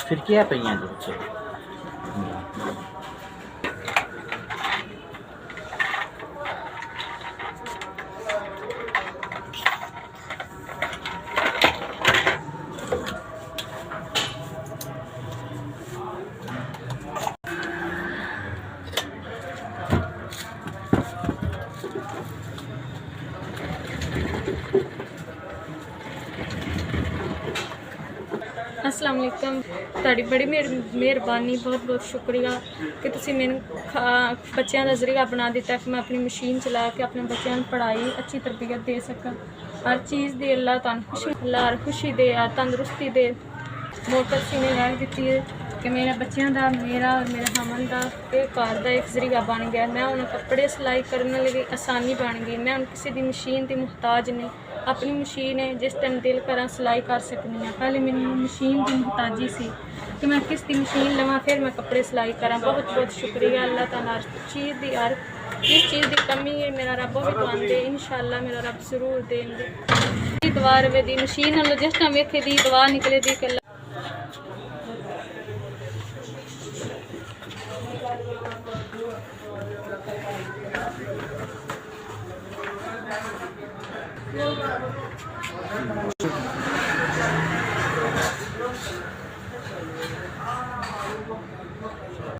फिर क्या पे हैं जो अस्सलाम वालेकुम। ਤੁਹਾਡੀ बड़ी मेहरबानी, बहुत बहुत शुक्रिया कि तुसी मैनू बच्चों का जरिया बना दिता कि मैं अपनी मशीन चला के अपने बच्चों को पढ़ाई अच्छी तरबियत दे सका। हर चीज़ दे अल्लाह तुहानू खुशी, अल्लाह खुशी दे, तंदुरुस्ती दे। मोटर सीने रख दी है कि मेरे बच्चों का, मेरा और मेरे हमन का एक घर का एक जरिया बन गया। मैं उन्हें कपड़े सिलाई करने लगी, आसानी बन गई। मैं उन किसी की मशीन की मुहताज नहीं, अपनी मशीन है, जिस टाइम दिल करा सिलाई कर सकनी हाँ। पहले मैंने मशीन की मुहताजी सी कि मैं किस की मशीन लवां फिर मैं कपड़े सिलाई करा। बहुत बहुत शुक्रिया अल्लाह ताला। हर चीज़ की हर जिस चीज़ की कमी है मेरा रब भी तो आंदे, इंशाअल्लाह मेरा रब जरूर देंगे। दवा रवे दी मशीन जिस टाइम वेखे दी दवा निकले दी कि